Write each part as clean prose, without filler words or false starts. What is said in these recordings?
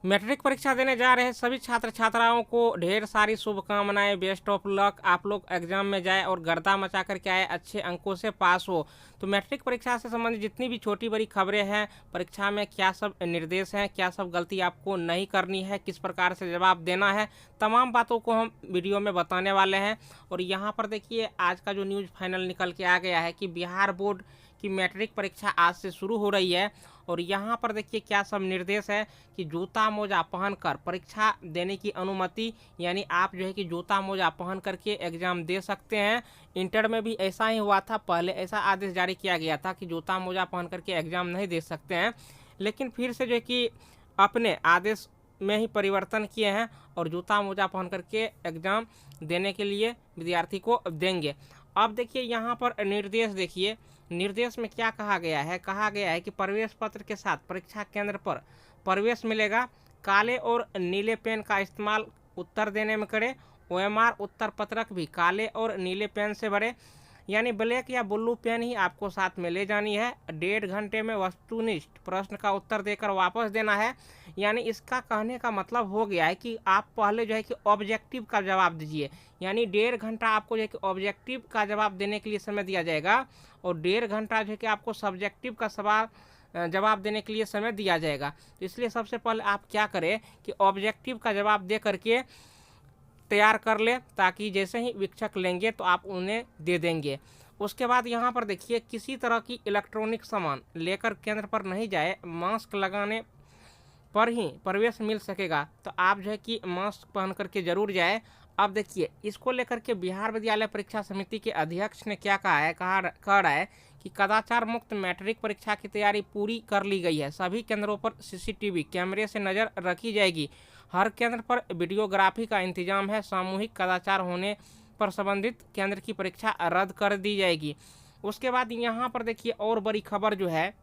Matric परीक्षा देने जा रहे सभी छात्र छात्राओं को ढेर सारी शुभकामनाएं। Best of luck. आप लोग एग्जाम में जाए और गर्दा मचा करके आए, अच्छे अंकों से पास हो। तो मैट्रिक परीक्षा से संबंधित जितनी भी छोटी बड़ी खबरें हैं, परीक्षा में क्या सब निर्देश हैं, क्या सब गलती आपको नहीं करनी है, किस प्रकार से जवाब देना है, तमाम बातों को हम वीडियो में बताने वाले हैं। और यहाँ पर देखिए आज का जो न्यूज़ फाइनल निकल के आ गया है कि बिहार बोर्ड की मैट्रिक परीक्षा आज से शुरू हो रही है। और यहाँ पर देखिए क्या सब निर्देश है कि जूता मोजा पहनकर परीक्षा देने की अनुमति, यानी आप जो है कि जूता मोजा पहन करके एग्ज़ाम दे सकते हैं। इंटर में भी ऐसा ही हुआ था, पहले ऐसा आदेश जारी किया गया था कि जूता मोजा पहन करके एग्ज़ाम नहीं दे सकते हैं, लेकिन फिर से जो है कि अपने आदेश में ही परिवर्तन किए हैं और जूता मोजा पहन करके एग्ज़ाम देने के लिए विद्यार्थी को देंगे। अब देखिए यहाँ पर निर्देश देखिए, निर्देश में क्या कहा गया है कि प्रवेश पत्र के साथ परीक्षा केंद्र पर प्रवेश मिलेगा। काले और नीले पेन का इस्तेमाल उत्तर देने में करें। ओएमआर उत्तर पत्रक भी काले और नीले पेन से भरें, यानी ब्लैक या ब्लू पेन ही आपको साथ में ले जानी है। 1.5 घंटे में वस्तुनिष्ठ प्रश्न का उत्तर देकर वापस देना है। यानी इसका कहने का मतलब हो गया है कि आप पहले जो है कि ऑब्जेक्टिव का जवाब दीजिए, यानी 1.5 घंटा आपको जो है कि ऑब्जेक्टिव का जवाब देने के लिए समय दिया जाएगा और 1.5 घंटा जो है कि आपको सब्जेक्टिव का सवाल जवाब देने के लिए समय दिया जाएगा। तो इसलिए सबसे पहले आप क्या करें कि ऑब्जेक्टिव का जवाब दे करके तैयार कर ले, ताकि जैसे ही शिक्षक लेंगे तो आप उन्हें दे देंगे। उसके बाद यहाँ पर देखिए किसी तरह की इलेक्ट्रॉनिक सामान लेकर केंद्र पर नहीं जाए, मास्क लगाने पर ही प्रवेश मिल सकेगा। तो आप जो है कि मास्क पहन करके जरूर जाए। अब देखिए इसको लेकर के बिहार विद्यालय परीक्षा समिति के अध्यक्ष ने क्या कह रहा है कि कदाचार मुक्त मैट्रिक परीक्षा की तैयारी पूरी कर ली गई है। सभी केंद्रों पर सीसीटीवी कैमरे से नज़र रखी जाएगी। हर केंद्र पर वीडियोग्राफी का इंतजाम है। सामूहिक कदाचार होने पर संबंधित केंद्र की परीक्षा रद्द कर दी जाएगी। उसके बाद यहाँ पर देखिए और बड़ी खबर जो है,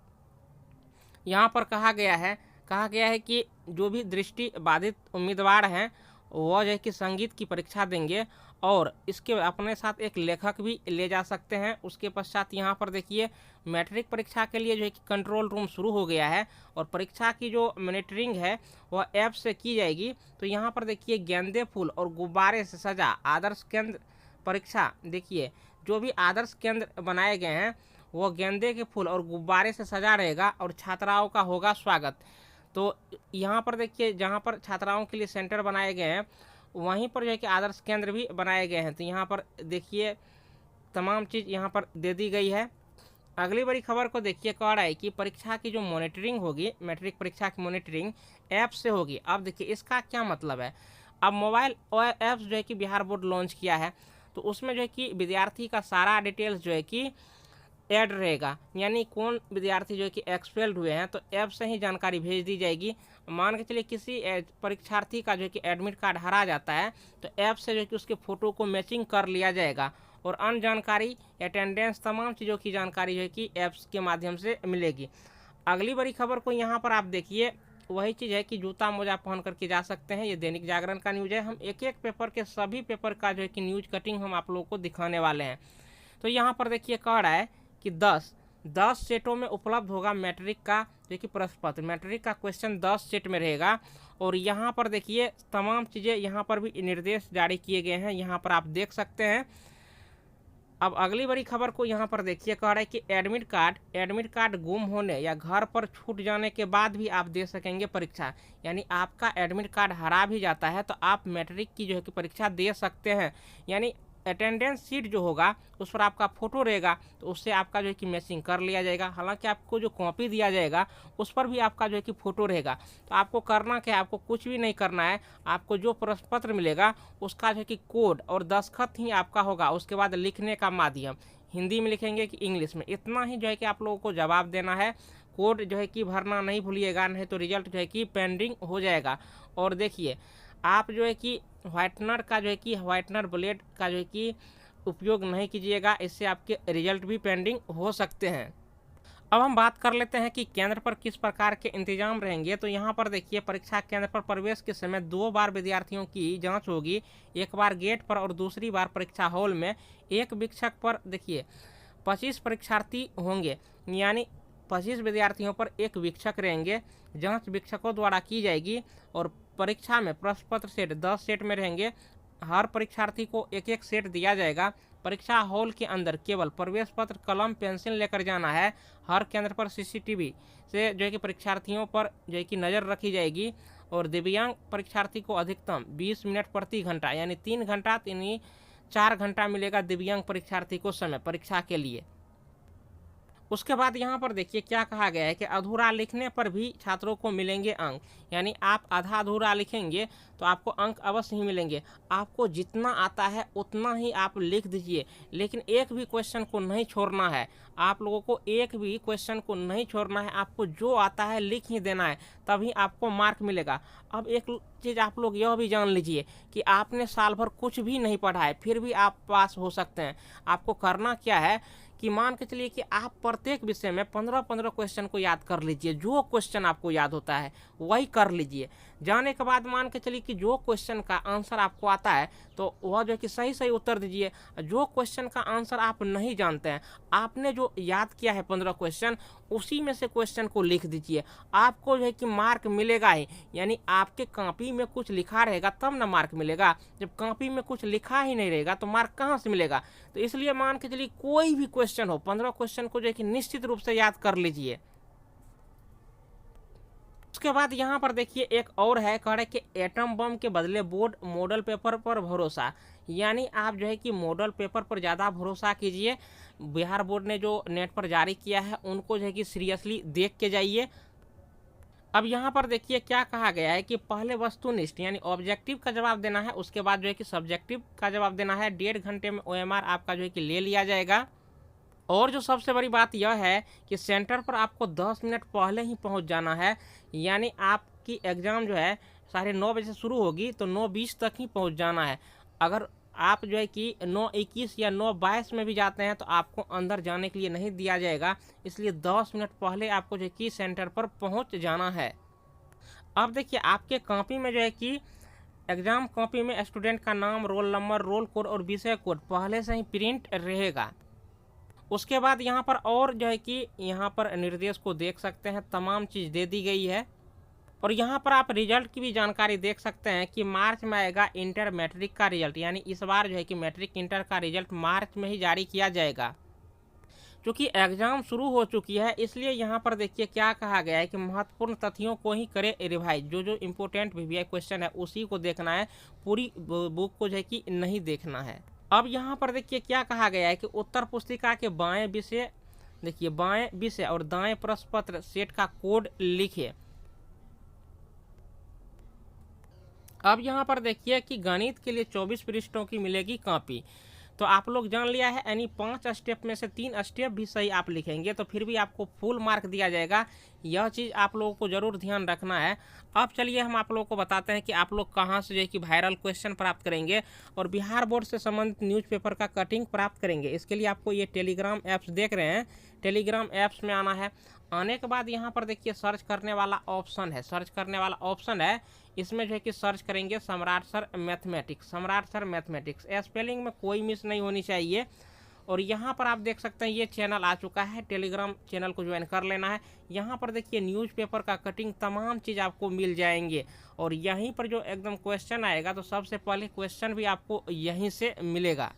यहाँ पर कहा गया है कि जो भी दृष्टि बाधित उम्मीदवार हैं वह जो है कि संगीत की परीक्षा देंगे और इसके अपने साथ एक लेखक भी ले जा सकते हैं। उसके पश्चात यहाँ पर देखिए मैट्रिक परीक्षा के लिए जो है कि कंट्रोल रूम शुरू हो गया है और परीक्षा की जो मॉनिटरिंग है वह ऐप से की जाएगी। तो यहाँ पर देखिए गेंदे फूल और गुब्बारे से सजा आदर्श केंद्र परीक्षा, देखिए जो भी आदर्श केंद्र बनाए गए हैं वो गेंदे के फूल और गुब्बारे से सजा रहेगा और छात्राओं का होगा स्वागत। तो यहाँ पर देखिए जहाँ पर छात्राओं के लिए सेंटर बनाए गए हैं वहीं पर जो है कि आदर्श केंद्र भी बनाए गए हैं। तो यहाँ पर देखिए तमाम चीज़ यहाँ पर दे दी गई है। अगली बड़ी खबर को देखिए, कह रहा है कि परीक्षा की जो मॉनिटरिंग होगी, मैट्रिक परीक्षा की मॉनिटरिंग ऐप से होगी। अब देखिए इसका क्या मतलब है। अब मोबाइल ऐप्स जो है कि बिहार बोर्ड लॉन्च किया है, तो उसमें जो है कि विद्यार्थी का सारा डिटेल्स जो है कि ऐड रहेगा, यानी कौन विद्यार्थी जो है कि एक्सपेल्ड हुए हैं तो ऐप से ही जानकारी भेज दी जाएगी। मान के चलिए किसी परीक्षार्थी का जो है कि एडमिट कार्ड हरा जाता है तो ऐप से जो है कि उसके फ़ोटो को मैचिंग कर लिया जाएगा और अन्य जानकारी, अटेंडेंस, तमाम चीज़ों की जानकारी जो है कि ऐप्स के माध्यम से मिलेगी। अगली बड़ी खबर को यहाँ पर आप देखिए, वही चीज़ है कि जूता मोजा पहन करके जा सकते हैं। ये दैनिक जागरण का न्यूज़ है। हम एक एक पेपर के सभी पेपर का जो है कि न्यूज़ कटिंग हम आप लोगों को दिखाने वाले हैं। तो यहाँ पर देखिए कह रहा है कि 10 सेटों में उपलब्ध होगा मैट्रिक का देखिए प्रश्न पत्र। मैट्रिक का क्वेश्चन 10 सेट में रहेगा और यहाँ पर देखिए तमाम चीज़ें यहाँ पर भी निर्देश जारी किए गए हैं, यहाँ पर आप देख सकते हैं। अब अगली बड़ी खबर को यहाँ पर देखिए, कह रहा है कि एडमिट कार्ड गुम होने या घर पर छूट जाने के बाद भी आप दे सकेंगे परीक्षा। यानी आपका एडमिट कार्ड हरा भी जाता है तो आप मैट्रिक की जो है कि परीक्षा दे सकते हैं। यानी अटेंडेंस सीट जो होगा उस पर आपका फ़ोटो रहेगा तो उससे आपका जो है कि मैचिंग कर लिया जाएगा। हालांकि आपको जो कॉपी दिया जाएगा उस पर भी आपका जो है कि फ़ोटो रहेगा। तो आपको करना क्या है, आपको कुछ भी नहीं करना है। आपको जो प्रश्न पत्र मिलेगा उसका जो है कि कोड और दस्तखत ही आपका होगा। उसके बाद लिखने का माध्यम हिंदी में लिखेंगे कि इंग्लिश में, इतना ही जो है कि आप लोगों को जवाब देना है। कोड जो है कि भरना नहीं भूलिएगा, नहीं तो रिजल्ट जो है कि पेंडिंग हो जाएगा। और देखिए आप जो है कि व्हाइटनर ब्लेड का जो है कि उपयोग नहीं कीजिएगा, इससे आपके रिजल्ट भी पेंडिंग हो सकते हैं। अब हम बात कर लेते हैं कि केंद्र पर किस प्रकार के इंतजाम रहेंगे। तो यहाँ पर देखिए परीक्षा केंद्र पर प्रवेश के समय 2 बार विद्यार्थियों की जांच होगी, एक बार गेट पर और दूसरी बार परीक्षा हॉल में। एक शिक्षक पर देखिए 25 परीक्षार्थी होंगे, यानी 25 विद्यार्थियों पर एक वीक्षक रहेंगे। जांच वीक्षकों द्वारा की जाएगी और परीक्षा में प्रश्न पत्र सेट 10 सेट में रहेंगे। हर परीक्षार्थी को एक एक सेट दिया जाएगा। परीक्षा हॉल के अंदर केवल प्रवेश पत्र, कलम, पेंसिल लेकर जाना है। हर केंद्र पर सीसीटीवी से जो है कि परीक्षार्थियों पर जो है कि नज़र रखी जाएगी और दिव्यांग परीक्षार्थी को अधिकतम 20 मिनट प्रति घंटा यानी 3 घंटा यानी 4 घंटा मिलेगा दिव्यांग परीक्षार्थी को समय परीक्षा के लिए। उसके बाद यहाँ पर देखिए क्या कहा गया है कि अधूरा लिखने पर भी छात्रों को मिलेंगे अंक। यानी आप आधा अधूरा लिखेंगे तो आपको अंक अवश्य ही मिलेंगे। आपको जितना आता है उतना ही आप लिख दीजिए, लेकिन एक भी क्वेश्चन को नहीं छोड़ना है। आप लोगों को एक भी क्वेश्चन को नहीं छोड़ना है, आपको जो आता है लिख ही देना है, तभी आपको मार्क मिलेगा। अब एक चीज़ आप लोग यह भी जान लीजिए कि आपने साल भर कुछ भी नहीं पढ़ा है फिर भी आप पास हो सकते हैं। आपको करना क्या है कि मान के चलिए कि आप प्रत्येक विषय में 15-15 क्वेश्चन को याद कर लीजिए। जो क्वेश्चन आपको याद होता है वही कर लीजिए। जाने के बाद मान के चलिए कि जो क्वेश्चन का आंसर आपको आता है तो वह जो है कि सही सही उत्तर दीजिए। जो क्वेश्चन का आंसर आप नहीं जानते हैं, आपने जो याद किया है 15 क्वेश्चन, उसी में से क्वेश्चन को लिख दीजिए। आपको जो है कि मार्क मिलेगा ही। यानी आपके कॉपी में कुछ लिखा रहेगा तब ना मार्क मिलेगा। जब कॉपी में कुछ लिखा ही नहीं रहेगा तो मार्क कहाँ से मिलेगा। तो इसलिए मान के चलिए कोई भी क्वेश्चन हो, 15 क्वेश्चन को जो है कि निश्चित रूप से याद कर लीजिए। उसके बाद यहाँ पर देखिए एक और है, कह रहे कि एटम बम के बदले बोर्ड मॉडल पेपर पर भरोसा। यानी आप जो है कि मॉडल पेपर पर ज़्यादा भरोसा कीजिए। बिहार बोर्ड ने जो नेट पर जारी किया है उनको जो है कि सीरियसली देख के जाइए। अब यहाँ पर देखिए क्या कहा गया है कि पहले वस्तुनिष्ठ यानी ऑब्जेक्टिव का जवाब देना है, उसके बाद जो है कि सब्जेक्टिव का जवाब देना है। 1.5 घंटे में OMR आपका जो है कि ले लिया जाएगा। और जो सबसे बड़ी बात यह है कि सेंटर पर आपको 10 मिनट पहले ही पहुंच जाना है। यानी आपकी एग्ज़ाम जो है 9:30 बजे से शुरू होगी तो 9:20 तक ही पहुंच जाना है। अगर आप जो है कि 9:21 या 9:22 में भी जाते हैं तो आपको अंदर जाने के लिए नहीं दिया जाएगा। इसलिए 10 मिनट पहले आपको जो है कि सेंटर पर पहुंच जाना है। अब देखिए आपके कॉपी में जो है कि एग्ज़ाम कॉपी में स्टूडेंट का नाम, रोल नंबर, रोल कोड और विषय कोड पहले से ही प्रिंट रहेगा। उसके बाद यहाँ पर और जो है कि यहाँ पर निर्देश को देख सकते हैं, तमाम चीज़ दे दी गई है। और यहाँ पर आप रिजल्ट की भी जानकारी देख सकते हैं कि मार्च में आएगा इंटर मैट्रिक का रिजल्ट। यानी इस बार जो है कि मैट्रिक इंटर का रिजल्ट मार्च में ही जारी किया जाएगा। क्योंकि एग्ज़ाम शुरू हो चुकी है इसलिए यहाँ पर देखिए क्या कहा गया है कि महत्वपूर्ण तथ्यों को ही करें रिवाइज। जो इम्पोर्टेंट VVI क्वेश्चन है उसी को देखना है, पूरी बुक को जो है कि नहीं देखना है। अब यहाँ पर देखिए क्या कहा गया है कि उत्तर पुस्तिका के बाएं विषय, देखिए बाएं विषय और दाएं प्रश्न पत्र सेट का कोड लिखिए। अब यहाँ पर देखिए कि गणित के लिए 24 पृष्ठों की मिलेगी कॉपी। तो आप लोग जान लिया है, यानी 5 स्टेप में से 3 स्टेप भी सही आप लिखेंगे तो फिर भी आपको फुल मार्क दिया जाएगा। यह चीज़ आप लोगों को ज़रूर ध्यान रखना है। अब चलिए हम आप लोगों को बताते हैं कि आप लोग कहाँ से जो है कि वायरल क्वेश्चन प्राप्त करेंगे और बिहार बोर्ड से संबंधित न्यूज़पेपर का कटिंग प्राप्त करेंगे। इसके लिए आपको ये टेलीग्राम ऐप्स देख रहे हैं, टेलीग्राम ऐप्स में आना है। आने के बाद यहाँ पर देखिए सर्च करने वाला ऑप्शन है, सर्च करने वाला ऑप्शन है, इसमें जो है कि सर्च करेंगे सम्राट सर मैथमेटिक्स, सम्राट सर मैथमेटिक्स। स्पेलिंग में कोई मिस नहीं होनी चाहिए। और यहाँ पर आप देख सकते हैं ये चैनल आ चुका है, टेलीग्राम चैनल को ज्वाइन कर लेना है। यहाँ पर देखिए न्यूज़पेपर का कटिंग तमाम चीज़ आपको मिल जाएंगे और यहीं पर जो एकदम क्वेश्चन आएगा तो सबसे पहले क्वेश्चन भी आपको यहीं से मिलेगा।